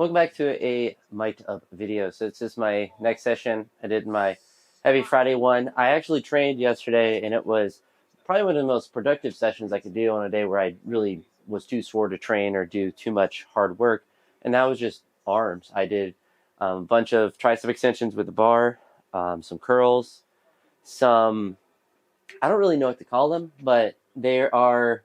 Welcome back to a Might Up video. So this is my next session. I did my Heavy Friday one. I actually trained yesterday, and it was probably one of the most productive sessions I could do on a day where I really was too sore to train or do too much hard work. And that was just arms. I did a bunch of tricep extensions with the bar, some curls, some, I don't really know what to call them, but they are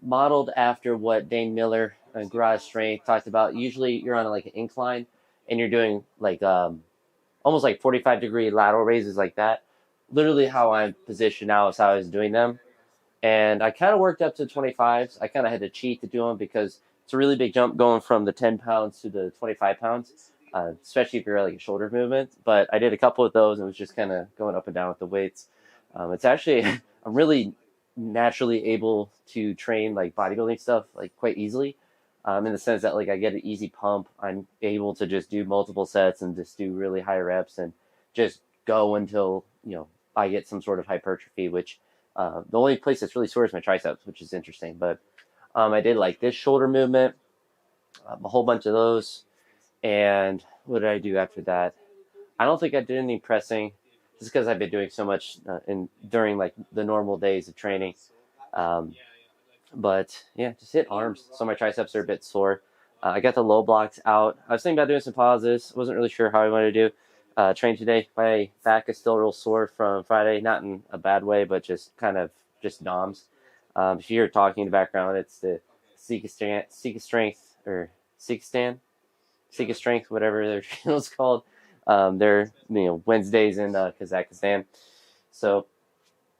modeled after what Dane Miller and Garage Strength talked about. Usually you're on like an incline and you're doing like almost like 45-degree lateral raises like that. Literally how I'm positioned now is how I was doing them. And I kind of worked up to 25s. I kind of had to cheat to do them because it's a really big jump going from the 10 pounds to the 25 pounds, especially if you're like a shoulder movement. But I did a couple of those and was just kind of going up and down with the weights. It's actually, I'm really naturally able to train like bodybuilding stuff like quite easily, in the sense that like I get an easy pump. I'm able to just do multiple sets and just do really high reps and just go until I get some sort of hypertrophy, which the only place that's really sore is my triceps, which is interesting. But I did like this shoulder movement, a whole bunch of those. And what did I do after that? I don't think I did any pressing, just because I've been doing so much during like the normal days of training. But yeah, just hit arms. So my triceps are a bit sore. I got the low blocks out. I was thinking about doing some pauses. Wasn't really sure how I wanted to do. Train today. My back is still real sore from Friday, not in a bad way, but just kind of just DOMs. If you hear talking in the background, it's the Seek Strength or Seek Strength, whatever their channel is called. They're Wednesdays in Kazakhstan. So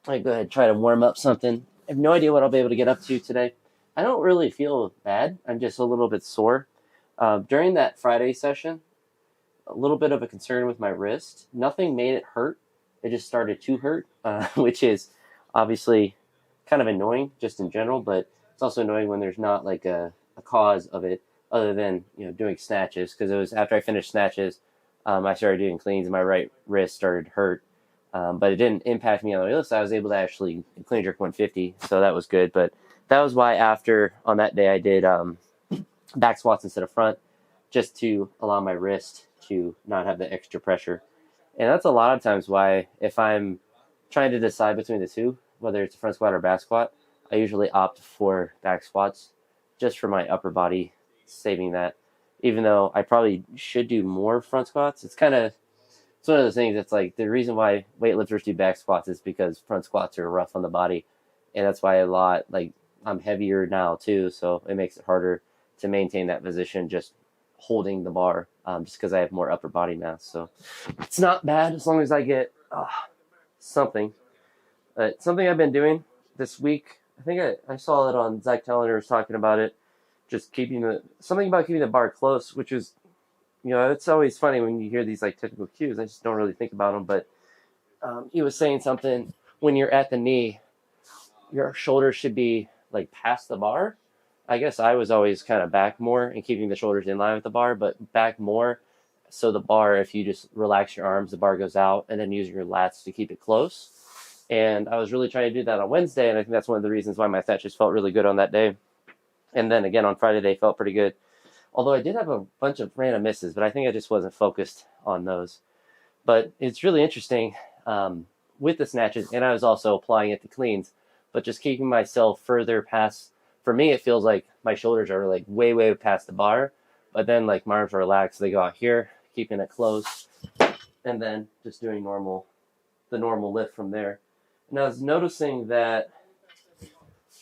I go ahead and try to warm up something. I have no idea what I'll be able to get up to today. I don't really feel bad. I'm just a little bit sore. During that Friday session, a little bit of a concern with my wrist. Nothing made it hurt. It just started to hurt, which is obviously kind of annoying just in general, but it's also annoying when there's not like a cause of it other than doing snatches, because it was after I finished snatches, I started doing cleans and my right wrist started to hurt. But it didn't impact me on the other side. I was able to actually clean jerk 150, so that was good. But that was why on that day I did back squats instead of front, just to allow my wrist to not have the extra pressure. And that's a lot of times why, if I'm trying to decide between the two, whether it's a front squat or back squat, I usually opt for back squats just for my upper body, saving that. Even though I probably should do more front squats, it's one of those things that's like the reason why weightlifters do back squats is because front squats are rough on the body. And that's why I'm heavier now too, so it makes it harder to maintain that position just holding the bar, just because I have more upper body mass. So it's not bad as long as I get something. Something I've been doing this week, I think I saw it on Zach Tellner was talking about it, just something about keeping the bar close, which is, it's always funny when you hear these like technical cues. I just don't really think about them, but he was saying something, when you're at the knee, your shoulders should be like past the bar. I guess I was always kind of back more and keeping the shoulders in line with the bar, but back more. So the bar, if you just relax your arms, the bar goes out, and then using your lats to keep it close. And I was really trying to do that on Wednesday, and I think that's one of the reasons why my snatches felt really good on that day. And then again on Friday, they felt pretty good. Although I did have a bunch of random misses, but I think I just wasn't focused on those. But it's really interesting with the snatches, and I was also applying it to cleans, but just keeping myself further past. For me, it feels like my shoulders are like way, way past the bar, but then like my arms are relaxed. They go out here, keeping it close, and then just doing the normal lift from there. And I was noticing that,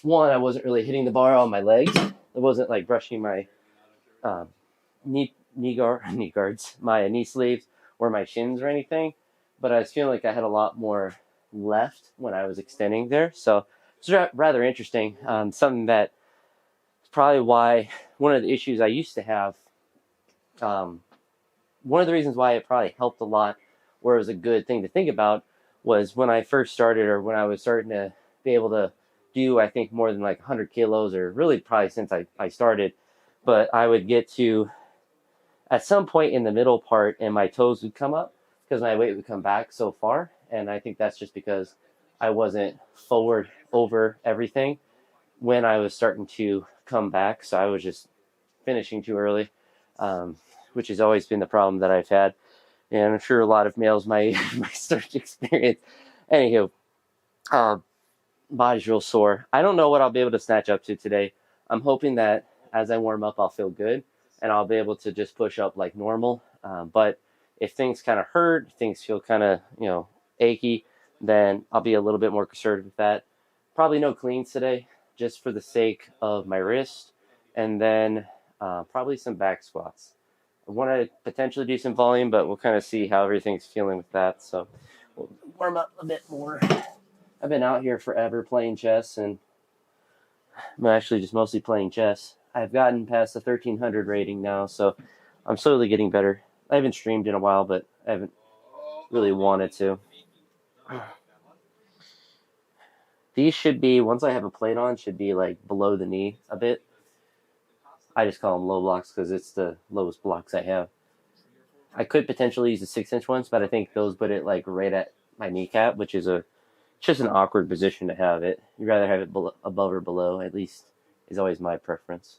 one, I wasn't really hitting the bar on my legs. It wasn't like brushing my knee guards, my knee sleeves, or my shins or anything. But I was feeling like I had a lot more left when I was extending there. So it's rather interesting. Something that is probably why one of the issues I used to have, one of the reasons why it probably helped a lot, or it was a good thing to think about, was when I first started, or when I was starting to be able to do, I think, more than like 100 kilos, or really probably since I started. But I would get to, at some point in the middle part, and my toes would come up because my weight would come back so far. And I think that's just because I wasn't forward over everything when I was starting to come back. So I was just finishing too early. which has always been the problem that I've had. And I'm sure a lot of males might, might start to experience. Anywho, uh, body's real sore. I don't know what I'll be able to snatch up to today. I'm hoping that as I warm up, I'll feel good and I'll be able to just push up like normal. But if things kind of hurt, things feel kind of, achy, then I'll be a little bit more conservative with that. Probably no cleans today, just for the sake of my wrist. And then probably some back squats. I want to potentially do some volume, but we'll kind of see how everything's feeling with that. So we'll warm up a bit more. I've been out here forever playing chess, and I'm actually just mostly playing chess. I've gotten past the 1300 rating now, so I'm slowly getting better. I haven't streamed in a while, but I haven't really wanted to. These should be, once I have a plate on, should be like below the knee a bit. I just call them low blocks because it's the lowest blocks I have. I could potentially use the 6-inch ones, but I think those put it like right at my kneecap, which is just an awkward position to have it. You'd rather have it above or below, at least, is always my preference.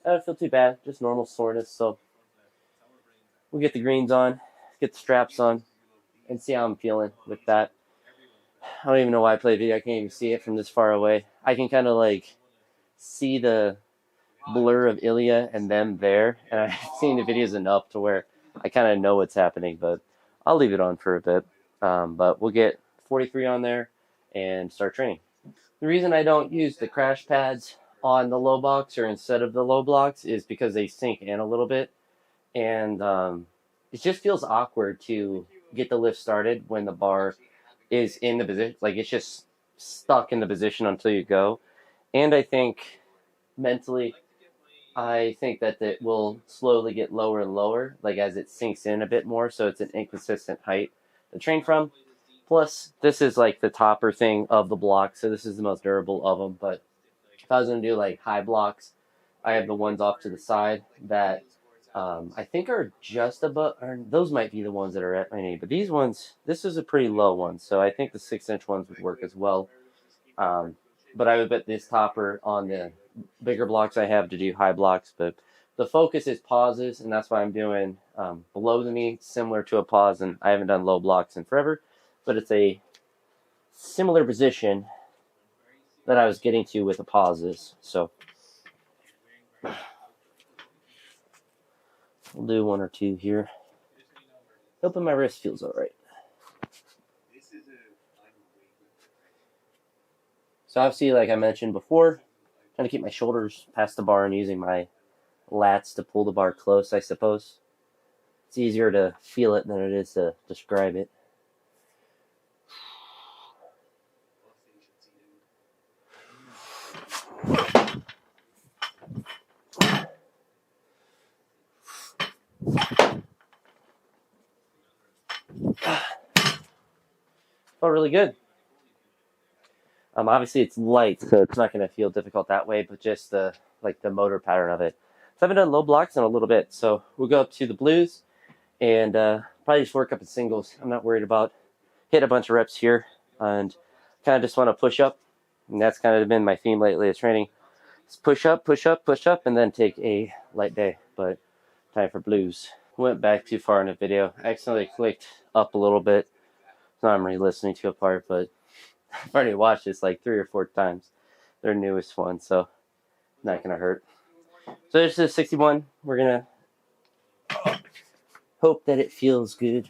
I don't feel too bad, just normal soreness, so we'll get the greens on, get the straps on, and see how I'm feeling with that. I don't even know why I played video. I can't even see it from this far away. I can kind of like see the blur of Ilya and them there, and I've seen the videos enough to where I kind of know what's happening, but I'll leave it on for a bit. But we'll get 43 on there and start training. The reason I don't use the crash pads on the low blocks or instead of the low blocks is because they sink in a little bit, and it just feels awkward to get the lift started when the bar is in the position, like it's just stuck in the position until you go. And I think mentally, I think that it will slowly get lower and lower, like as it sinks in a bit more, so it's an inconsistent height to train from. Plus, this is like the topper thing of the block, so this is the most durable of them. But if I was going to do like high blocks, I have the ones off to the side that I think are just above, or those might be the ones that are at my knee. But these ones, this is a pretty low one, so I think the 6-inch ones would work as well. But I would bet this topper on the bigger blocks I have to do high blocks. But the focus is pauses, and that's why I'm doing below the knee, similar to a pause. And I haven't done low blocks in forever, but it's a similar position that I was getting to with the pauses. So we'll do one or two here. Hoping my wrist feels all right. So obviously, like I mentioned before, trying to keep my shoulders past the bar and using my lats to pull the bar close, I suppose. It's easier to feel it than it is to describe it. Felt really good. Obviously it's light, so it's not going to feel difficult that way, but just the motor pattern of it. So I haven't done low blocks in a little bit, so we'll go up to the blues and probably just work up in singles. I'm not worried about hit a bunch of reps here, and kind of just want to push up, and that's kind of been my theme lately is training. Just push up, push up, push up, and then take a light day. But time for blues. Went back too far in the video. I accidentally clicked up a little bit. So I'm re-listening to a part, but I've already watched this like 3 or 4 times. Their newest one, so not gonna hurt. So this is 61. We're gonna hope that it feels good.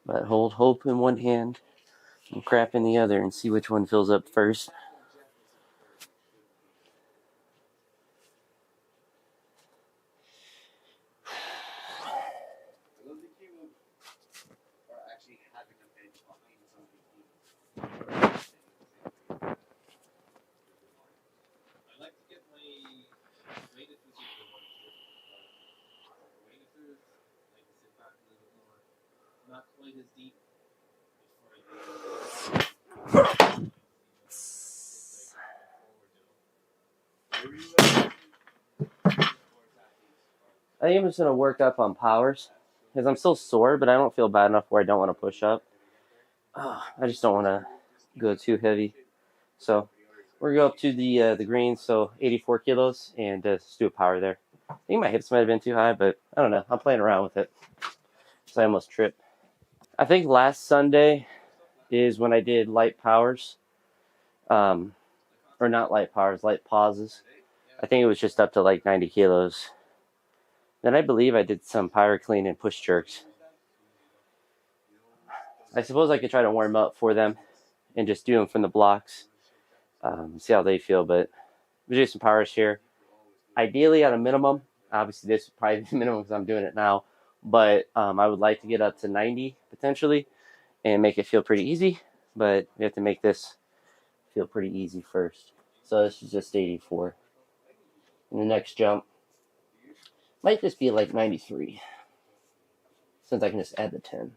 But hold hope in one hand and crap in the other and see which one fills up first. I think I'm just going to work up on powers because I'm still sore, but I don't feel bad enough where I don't want to push up. I just don't want to go too heavy. So we're going to go up to the greens, so 84 kilos, and just do a power there. I think my hips might have been too high, but I don't know. I'm playing around with it. So I almost tripped. I think last Sunday is when I did light powers. Or not light powers, light pauses. I think it was just up to like 90 kilos. Then I believe I did some power clean and push jerks. I suppose I could try to warm up for them and just do them from the blocks. See how they feel, but we'll do some powers here. Ideally at a minimum, obviously this would probably be the minimum because I'm doing it now, but I would like to get up to 90 potentially and make it feel pretty easy, but we have to make this feel pretty easy first. So this is just 84. And the next jump might just be like 93, since I can just add the 10.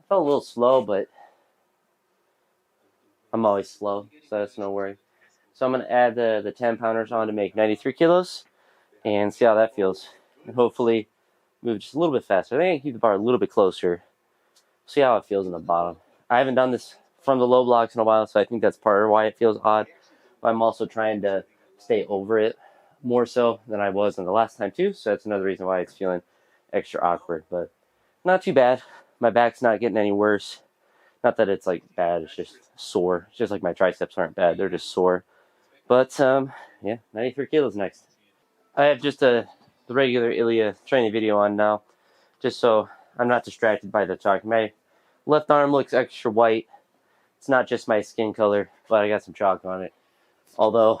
I felt a little slow, but I'm always slow, so that's no worry. So I'm going to add the 10 pounders on to make 93 kilos and see how that feels. And hopefully move just a little bit faster. I think I can keep the bar a little bit closer. See how it feels in the bottom. I haven't done this from the low blocks in a while, so I think that's part of why it feels odd. But I'm also trying to stay over it more so than I was in the last time too, so that's another reason why it's feeling extra awkward. But not too bad. My back's not getting any worse. Not that it's like bad, it's just sore. It's just like my triceps aren't bad, they're just sore. But yeah, 93 kilos next. I have just the regular Ilya training video on now, just so I'm not distracted by the talk. My left arm looks extra white. It's not just my skin color, but I got some chalk on it. Although,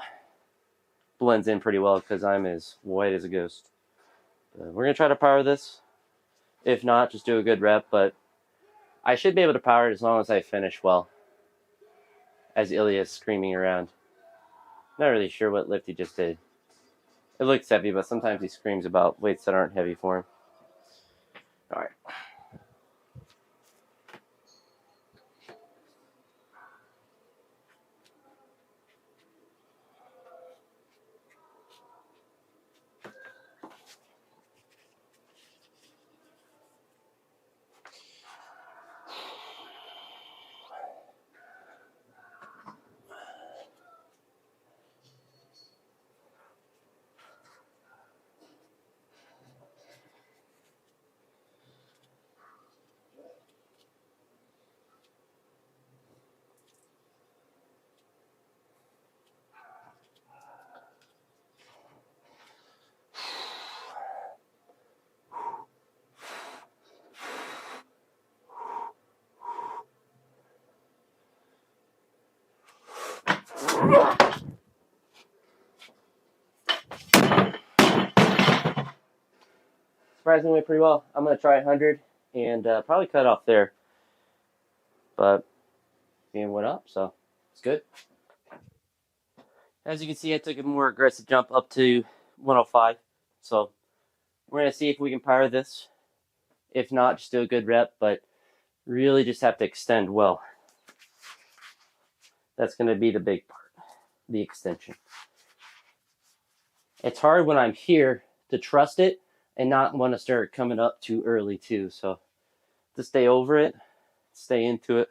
blends in pretty well because I'm as white as a ghost. We're going to try to power this. If not, just do a good rep, but I should be able to power it as long as I finish well. As Ilya is screaming around. Not really sure what lift he just did. It looks heavy, but sometimes he screams about weights that aren't heavy for him. Alright. Surprisingly went pretty well. I'm going to try 100 and probably cut off there. But it went up, so it's good. As you can see, I took a more aggressive jump up to 105. So we're going to see if we can power this. If not, just do a good rep, but really just have to extend well. That's going to be the big part, the extension. It's hard when I'm here to trust it and not want to start coming up too early too. So to stay over it, stay into it.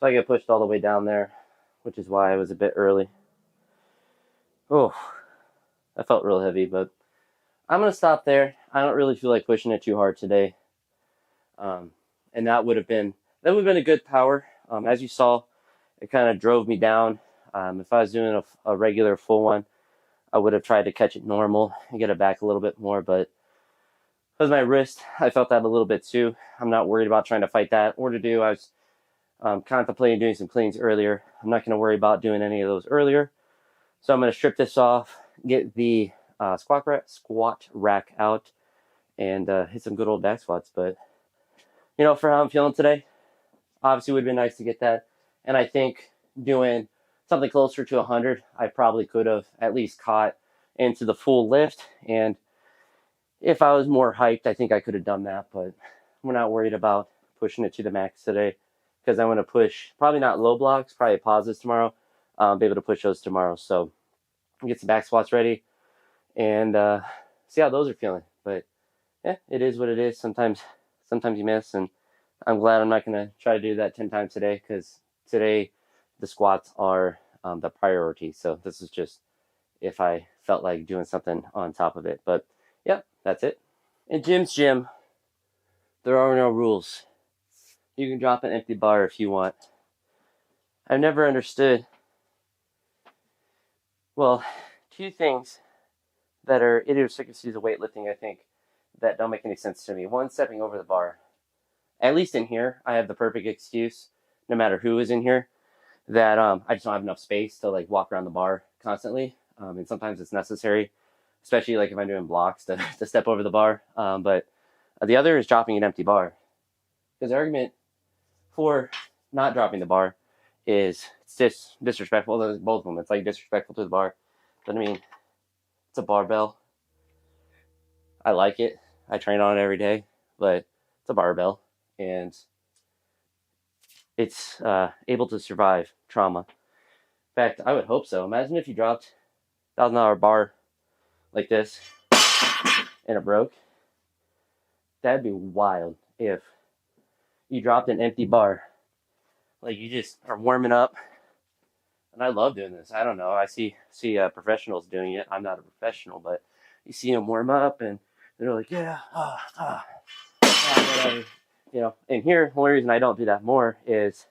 I get pushed all the way down there, which is why I was a bit early. Oh, I felt real heavy, but I'm going to stop there. I don't really feel like pushing it too hard today. And that would have been a good power. As you saw, it kind of drove me down. If I was doing a regular full one, I would have tried to catch it normal and get it back a little bit more, but because my wrist, I felt that a little bit too. I'm not worried about trying to fight that or to do. I was contemplating doing some cleans earlier. I'm not going to worry about doing any of those earlier. So I'm going to strip this off, get the squat rack out, and hit some good old back squats. But, for how I'm feeling today, obviously it would have been nice to get that. And I think doing something closer to 100, I probably could have at least caught into the full lift. And if I was more hyped, I think I could have done that. But we're not worried about pushing it to the max today, because I'm going to push, probably not low blocks, probably pauses tomorrow. Be able to push those tomorrow. So get some back squats ready and see how those are feeling. But yeah, it is what it is. Sometimes you miss, and I'm glad I'm not going to try to do that 10 times today, because today the squats are the priority. So this is just if I felt like doing something on top of it. But yeah, that's it. In gym's gym, there are no rules. You can drop an empty bar if you want. I've never understood, well, two things that are idiosyncrasies of weightlifting, I think, that don't make any sense to me. One, stepping over the bar. At least in here, I have the perfect excuse, no matter who is in here, that I just don't have enough space to like walk around the bar constantly. And sometimes it's necessary, especially like if I'm doing blocks to step over the bar. But the other is dropping an empty bar. Because the argument for not dropping the bar is it's just disrespectful. Both of them. It's like disrespectful to the bar. But I mean, it's a barbell. I like it. I train on it every day, but it's a barbell, and it's able to survive trauma. In fact, I would hope so. Imagine if you dropped $1,000 bar like this and it broke. That'd be wild if you dropped an empty bar. Like you just are warming up. And I love doing this. I don't know. I see professionals doing it. I'm not a professional, but you see them warm up and they're like, yeah, whatever. And here, the only reason I don't do that more is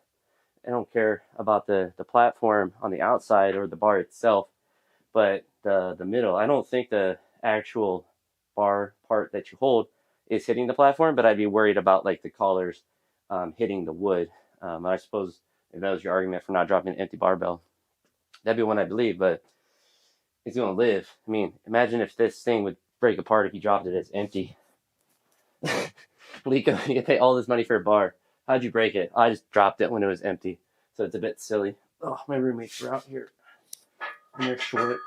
I don't care about the platform on the outside or the bar itself, but the middle. I don't think the actual bar part that you hold is hitting the platform, but I'd be worried about like the collars hitting the wood. I suppose if that was your argument for not dropping an empty barbell, that'd be one I believe, but it's going to live. I mean, imagine if this thing would break apart if you dropped it as empty. Lico, you pay all this money for a bar. How'd you break it? I just dropped it when it was empty. So it's a bit silly. Oh, my roommates are out here. And they're short.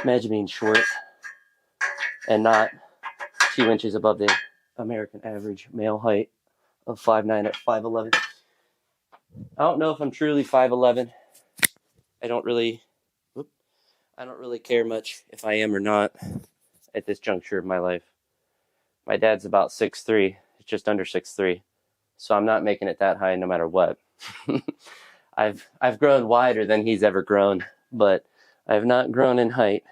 Imagine being short and not 2 inches above the American average male height of 5'9" at 5'11". I don't know if I'm truly 5'11". I don't really care much if I am or not at this juncture of my life. My dad's about 6'3", just under 6'3", so I'm not making it that high no matter what. I've grown wider than he's ever grown, but I have not grown in height.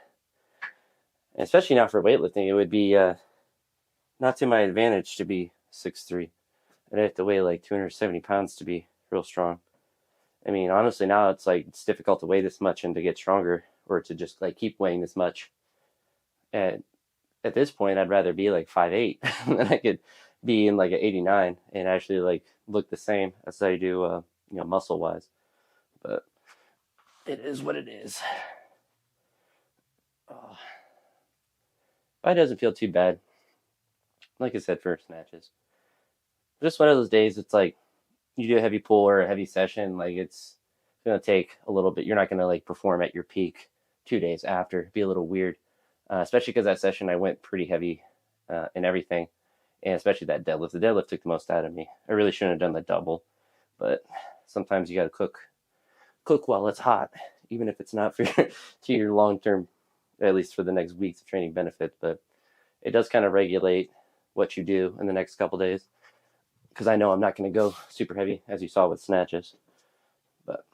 And especially now for weightlifting, it would be not to my advantage to be 6'3". I'd have to weigh like 270 pounds to be real strong. I mean, honestly, now it's difficult to weigh this much and to get stronger, or to just like keep weighing this much. And at this point, I'd rather be like 5'8", than I could be in like an 89 and actually like look the same as I do, muscle wise. But it is what it is. Oh. It doesn't feel too bad. Like I said, for snatches. Just one of those days, it's like you do a heavy pull or a heavy session, like it's going to take a little bit. You're not going to like perform at your peak 2 days after. It'd be a little weird, especially because that session I went pretty heavy in everything, and especially that deadlift. The deadlift took the most out of me. I really shouldn't have done the double, but sometimes you got to cook while it's hot, even if it's not for to your long-term, at least for the next weeks of training benefit. But it does kind of regulate what you do in the next couple days. because I know I'm not going to go super heavy, as you saw with snatches. But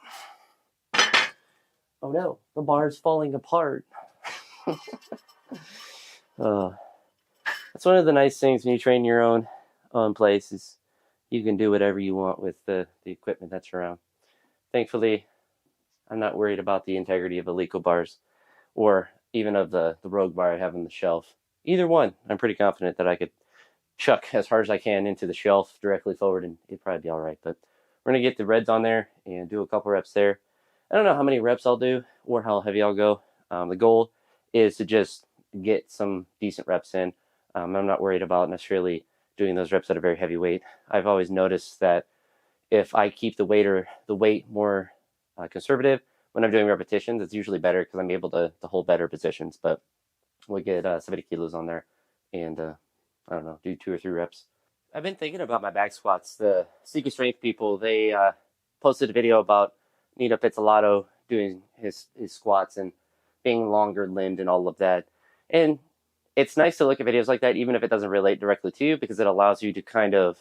oh no, the bar is falling apart. That's one of the nice things when you train your own place is you can do whatever you want with the equipment that's around. Thankfully, I'm not worried about the integrity of Eleiko bars or even of the Rogue bar I have on the shelf. Either one, I'm pretty confident that I could chuck as hard as I can into the shelf directly forward and it'd probably be all right. But we're going to get the reds on there and do a couple reps there. I don't know how many reps I'll do or how heavy I'll go. The goal is to just get some decent reps in. I'm not worried about necessarily doing those reps at a very heavy weight. I've always noticed that if I keep the weight more conservative when I'm doing repetitions, it's usually better because I'm able to hold better positions. But we'll get 70 kilos on there and I don't know, do 2 or 3 reps. I've been thinking about my back squats. The Secret Strength people, they posted a video about Nito Pizzolato doing his squats and being longer limbed and all of that. And it's nice to look at videos like that, even if it doesn't relate directly to you, because it allows you to kind of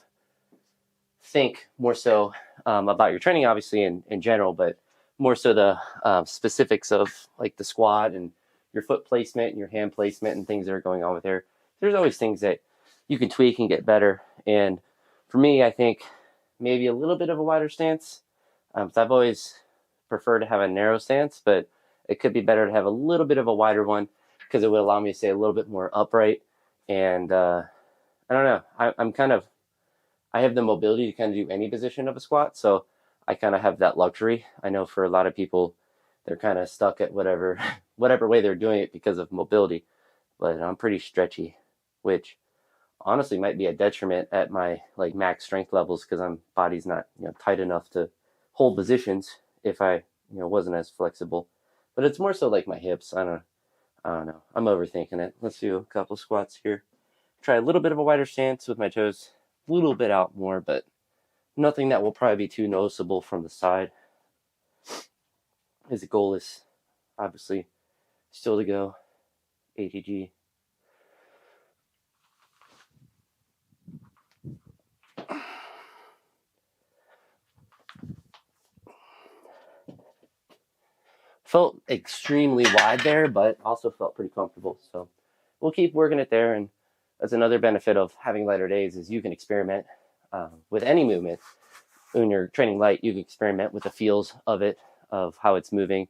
think more so about your training, obviously, in general, but more so the specifics of like the squat and your foot placement and your hand placement and things that are going on with there. There's always things that you can tweak and get better. And for me, I think maybe a little bit of a wider stance. So I've always preferred to have a narrow stance, but it could be better to have a little bit of a wider one because it would allow me to stay a little bit more upright. And I don't know, I have the mobility to kind of do any position of a squat, so I kind of have that luxury. I know for a lot of people, they're kind of stuck at whatever way they're doing it because of mobility, but I'm pretty stretchy, which honestly might be a detriment at my like max strength levels because I'm body's not tight enough to hold positions if I wasn't as flexible. But it's more so like my hips. I don't know. I'm overthinking it. Let's do a couple squats here. Try a little bit of a wider stance with my toes a little bit out more, but nothing that will probably be too noticeable from the side. His goal is obviously still to go ATG. Felt extremely wide there, but also felt pretty comfortable. So we'll keep working it there. And that's another benefit of having lighter days is you can experiment with any movement. When you're training light, you can experiment with the feels of it, of how it's moving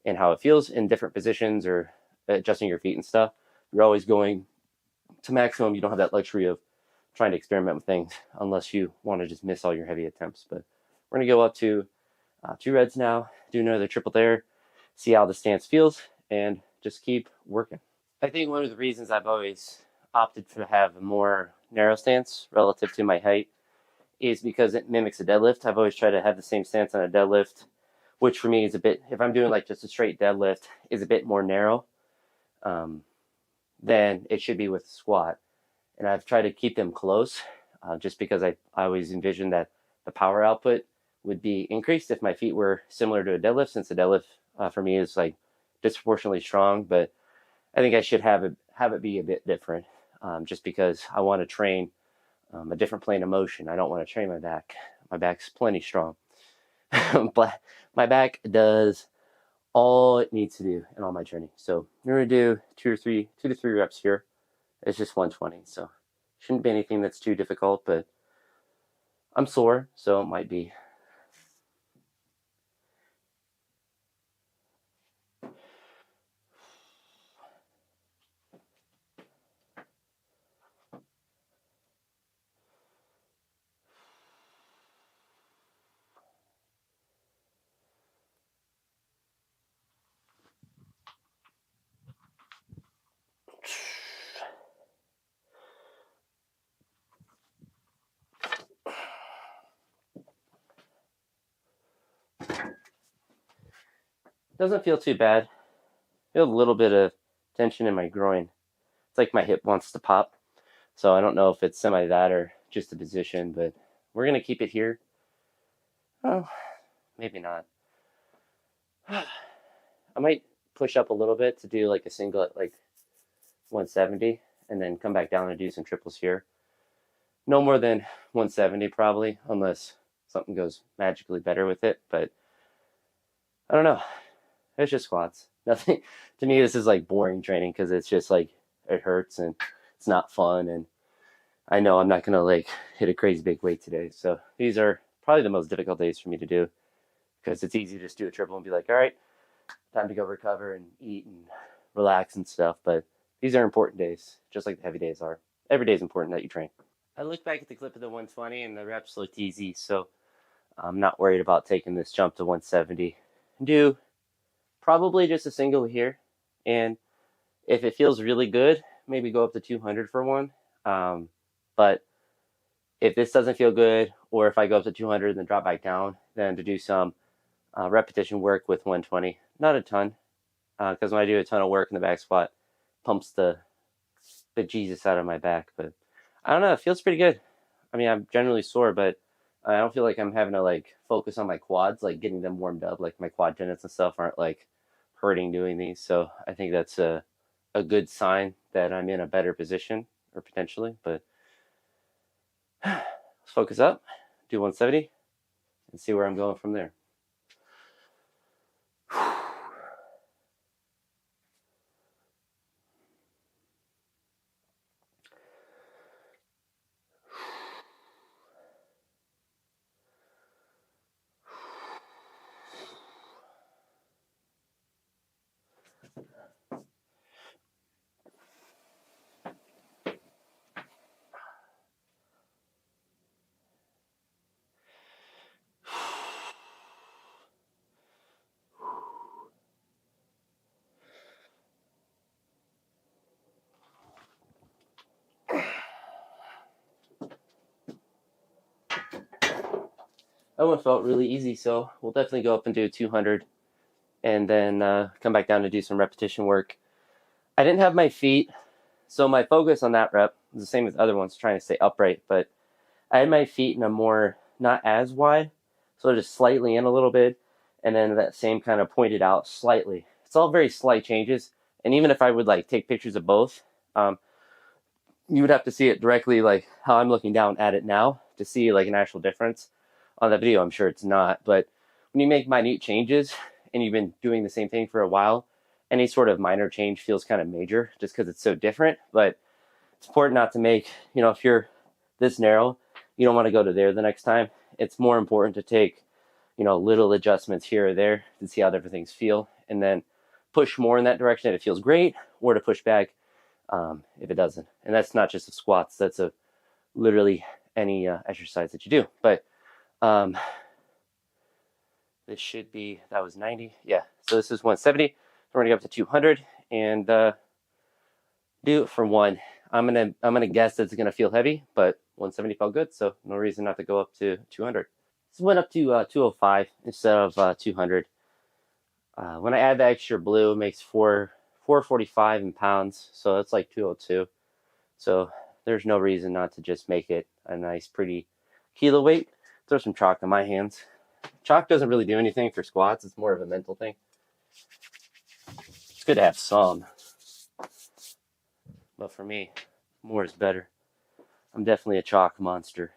and how it feels in different positions or adjusting your feet and stuff. You're always going to maximum. You don't have that luxury of trying to experiment with things unless you want to just miss all your heavy attempts. But we're going to go up to 2 reds now, do another triple there, see how the stance feels, and just keep working. I think one of the reasons I've always opted to have a more narrow stance relative to my height is because it mimics a deadlift. I've always tried to have the same stance on a deadlift, which for me is a bit, if I'm doing like just a straight deadlift, is a bit more narrow than it should be with a squat. And I've tried to keep them close just because I always envisioned that the power output would be increased if my feet were similar to a deadlift, since a deadlift for me is like disproportionately strong. But I think I should have it be a bit different just because I want to train a different plane of motion. I don't want to train my back. My back's plenty strong. But my back does all it needs to do in all my training. So we're going to do 2 to 3 reps here. It's just 120, so shouldn't be anything that's too difficult, but I'm sore, so it might be. Doesn't feel too bad. I feel a little bit of tension in my groin. It's like my hip wants to pop. So I don't know if it's semi that or just the position, but we're going to keep it here. Oh, maybe not. I might push up a little bit to do like a single at like 170 and then come back down and do some triples here. No more than 170 probably, unless something goes magically better with it. But I don't know. It's just squats. Nothing to me. This is like boring training because it's just like it hurts and it's not fun. And I know I'm not gonna like hit a crazy big weight today. So these are probably the most difficult days for me to do because it's easy to just do a triple and be like, all right, time to go recover and eat and relax and stuff. But these are important days, just like the heavy days are. Every day is important that you train. I look back at the clip of the 120 and the reps looked easy, so I'm not worried about taking this jump to 170. Do probably just a single here, and if it feels really good, maybe go up to 200 for one. But if this doesn't feel good, or if I go up to 200 and then drop back down, then to do some repetition work with 120. Not a ton, because when I do a ton of work in the back squat, pumps the Jesus out of my back. But I don't know, it feels pretty good. I mean, I'm generally sore, but I don't feel like I'm having to like focus on my quads, like getting them warmed up. Like my quad tendons and stuff aren't like hurting doing these. So I think that's a good sign that I'm in a better position, or potentially. But let's focus up, do 170, and see where I'm going from there. That one felt really easy, so we'll definitely go up and do 200 and then come back down to do some repetition work. I didn't have my feet, so my focus on that rep was the same as other ones, trying to stay upright, but I had my feet in a more, not as wide, so just slightly in a little bit, and then that same kind of pointed out slightly. It's all very slight changes, and even if I would like take pictures of both, you would have to see it directly like how I'm looking down at it now to see like an actual difference. On that video, I'm sure it's not, but when you make minute changes and you've been doing the same thing for a while, any sort of minor change feels kind of major just because it's so different. But it's important not to make, if you're this narrow, you don't want to go to there the next time. It's more important to take, little adjustments here or there to see how different things feel, and then push more in that direction if it feels great, or to push back if it doesn't. And that's not just of squats, that's of literally any exercise that you do. But this should be, that was 90. Yeah, so this is 170. We're gonna go up to 200 and do it for one. I'm gonna guess that it's gonna feel heavy, but 170 felt good, so no reason not to go up to 200. So went up to 205 instead of 200. When I add the extra blue, it makes 445 in pounds, so that's like 202. So there's no reason not to just make it a nice, pretty kilo weight. Throw some chalk on my hands. Chalk doesn't really do anything for squats. It's more of a mental thing. It's good to have some, but for me, more is better. I'm definitely a chalk monster.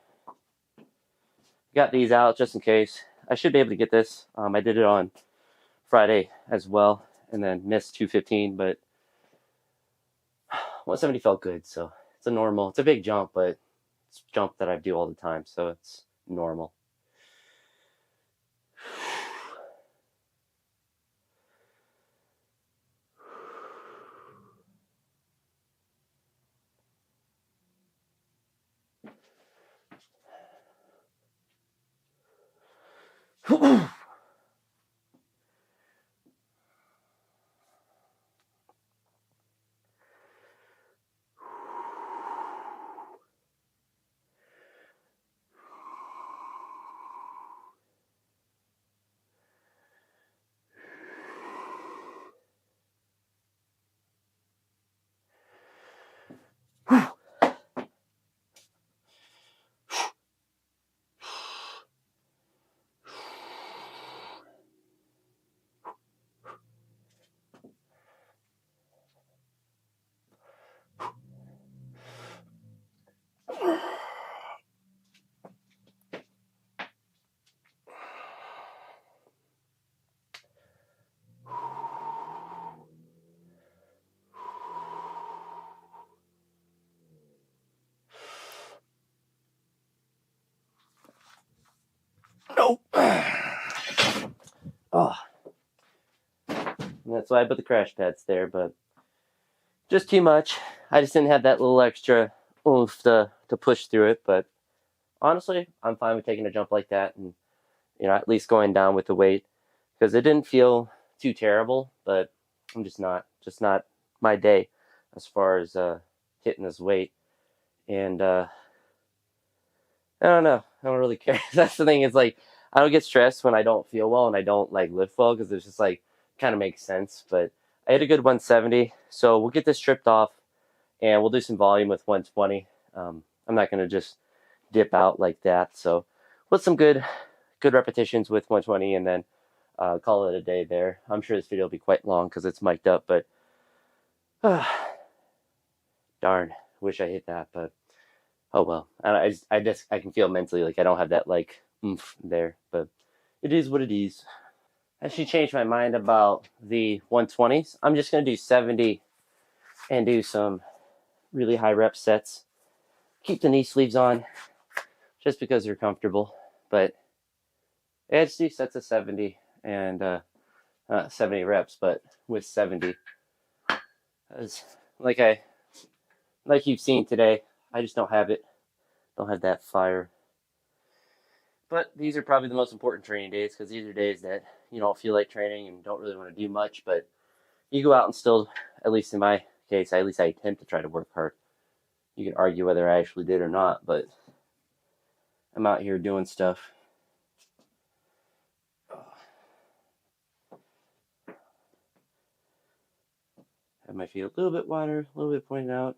Got these out just in case. I should be able to get this. I did it on Friday as well, and then missed 215, but 170 felt good, so it's a big jump, but it's a jump that I do all the time, so it's normal. That's why I put the crash pads there, but just too much. I just didn't have that little extra oomph to push through it. But honestly, I'm fine with taking a jump like that and, at least going down with the weight, because it didn't feel too terrible, but I'm just not my day as far as hitting this weight. And I don't know. I don't really care. That's the thing. Is like I don't get stressed when I don't feel well and I don't like lift well, because it's just like kind of makes sense. But I had a good 170, so we'll get this stripped off and we'll do some volume with 120. I'm not gonna just dip out like that. So put some good repetitions with 120 and then call it a day there. I'm sure this video will be quite long because it's mic'd up, but darn, wish I hit that, but oh well. I can feel mentally like I don't have that like oomph there, but it is what it is. I actually changed my mind about the 120s. I'm just gonna do 70 and do some really high rep sets. Keep the knee sleeves on just because they're comfortable, but yeah, just do sets of 70 and 70 reps, but with 70. As like you've seen today, I just don't have it. Don't have that fire. But these are probably the most important training days, because these are days that you don't feel like training and don't really want to do much, but you go out and still, at least in my case, at least I attempt to try to work hard. You can argue whether I actually did or not, but I'm out here doing stuff. Have my feet a little bit wider, a little bit pointed out.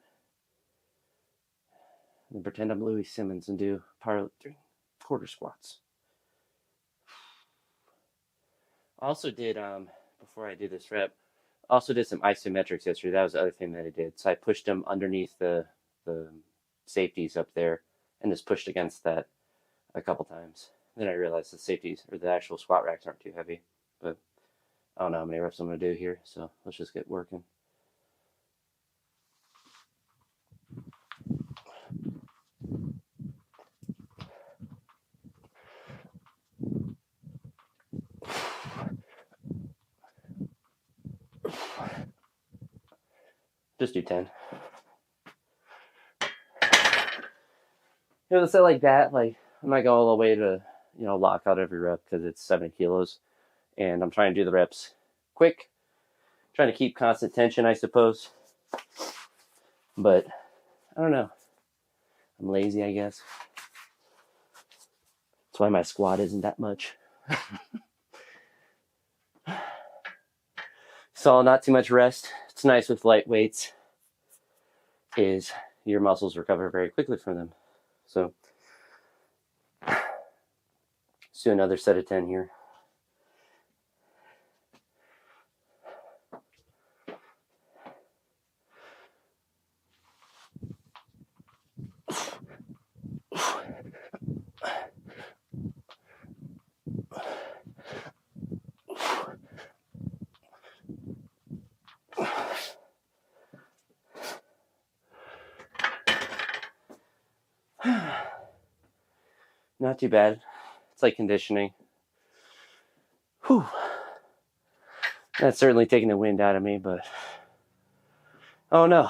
And pretend I'm Louis Simmons and do power 3/4 squats. I also did, before I did this rep, also did some isometrics yesterday. That was the other thing that I did. So I pushed them underneath the safeties up there and just pushed against that a couple times. Then I realized the safeties, or the actual squat racks, aren't too heavy. But I don't know how many reps I'm going to do here, so let's just get working. Just do 10. Let's say like that. Like I'm not going all the way to lock out every rep, because it's 70 kilos, and I'm trying to do the reps quick, trying to keep constant tension, I suppose. But I don't know. I'm lazy, I guess. That's why my squat isn't that much. So not too much rest. It's nice with light weights, is your muscles recover very quickly from them. So let's do another set of 10 here. Not too bad. It's like conditioning. Whew. That's certainly taking the wind out of me, but oh no.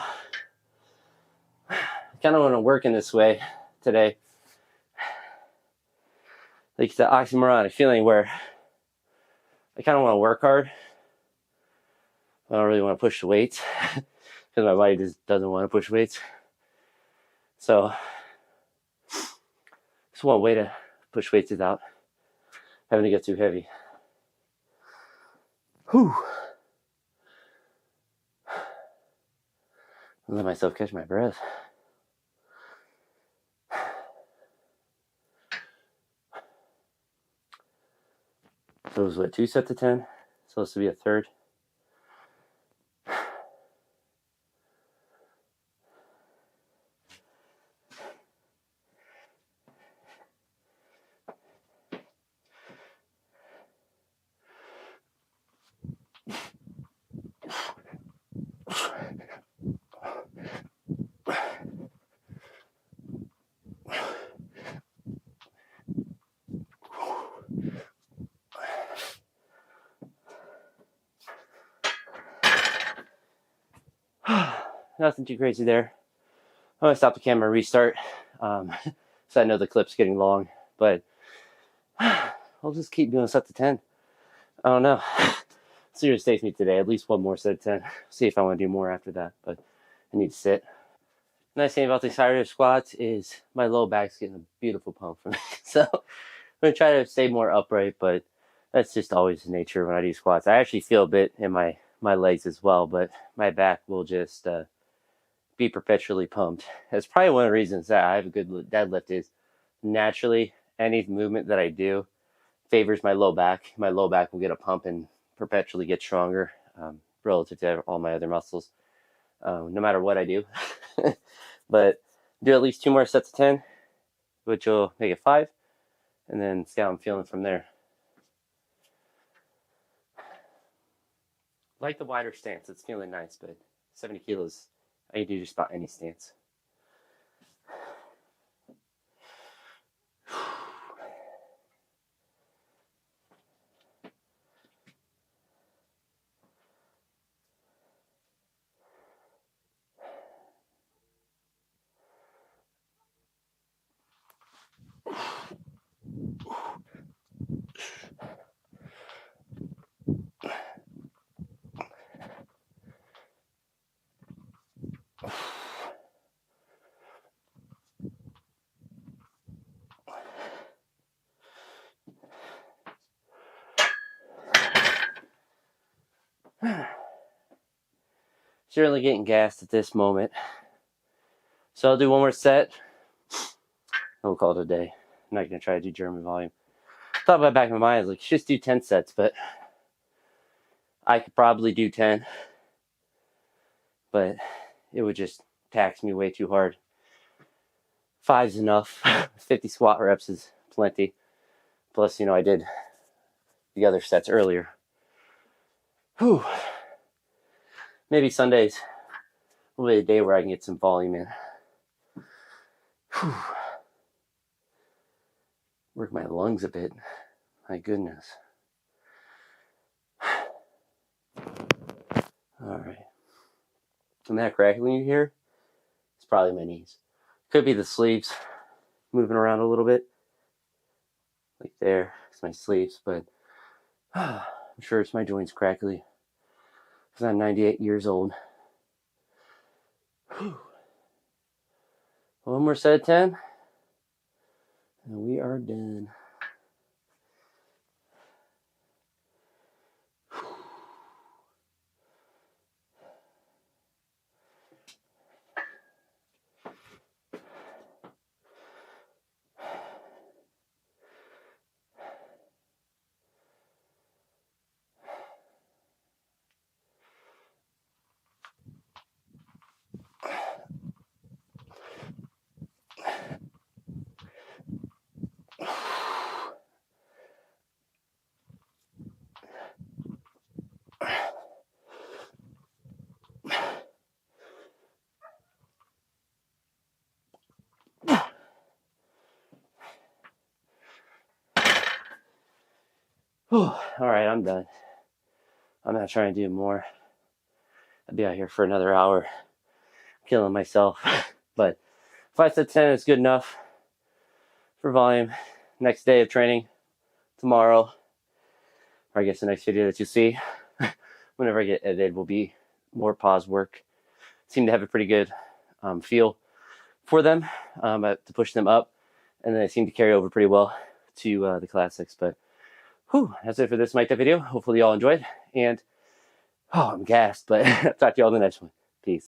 I kind of want to work in this way today. Like the oxymoronic feeling where I kind of want to work hard. I don't really want to push the weights because my body just doesn't want to push weights. So just one way to push weights without having to get too heavy. Whew. Let myself catch my breath. So it was what, 2 sets of 10? Supposed to be a third. nothing too crazy there. I'm going to stop the camera and restart. So I know the clip's getting long, but I'll just keep doing set to 10. I don't know. See what it takes me today. At least one more set of 10. See if I want to do more after that, but I need to sit. The nice thing about these higher squats is my low back's getting a beautiful pump from it. So I'm going to try to stay more upright, but that's just always the nature when I do squats. I actually feel a bit in my legs as well, but my back will just be perpetually pumped. That's probably one of the reasons that I have a good deadlift is naturally any movement that I do favors my low back. My low back will get a pump and perpetually get stronger relative to all my other muscles, no matter what I do. But do at least 2 more sets of 10, which will make it 5, and then see how I'm feeling from there. Like the wider stance, it's feeling nice, but 70 kilos, I can do just about any stance. Certainly getting gassed at this moment. So I'll do one more set. We'll call it a day. I'm not going to try to do German volume. Thought about back in my mind, like, just do 10 sets, but I could probably do 10. But it would just tax me way too hard. 5's enough. 50 squat reps is plenty. Plus, I did the other sets earlier. Whew. Maybe Sundays will be a day where I can get some volume in. Whew. Work my lungs a bit. My goodness. All right. And that crackling you hear, it's probably my knees. Could be the sleeves moving around a little bit. Like there, it's my sleeves, but I'm sure it's my joints crackly because I'm 98 years old. Whew. One more set of 10, and we are done. All right, I'm done. I'm not trying to do more. I'd be out here for another hour, killing myself. But 5 sets 10 is good enough for volume. Next day of training, tomorrow, or I guess the next video that you see, whenever I get edited, will be more pause work. Seem to have a pretty good feel for them to push them up, and then they seem to carry over pretty well to the classics. But that's it for this mic video. Hopefully y'all enjoyed, and I'm gassed, but talk to y'all in the next one.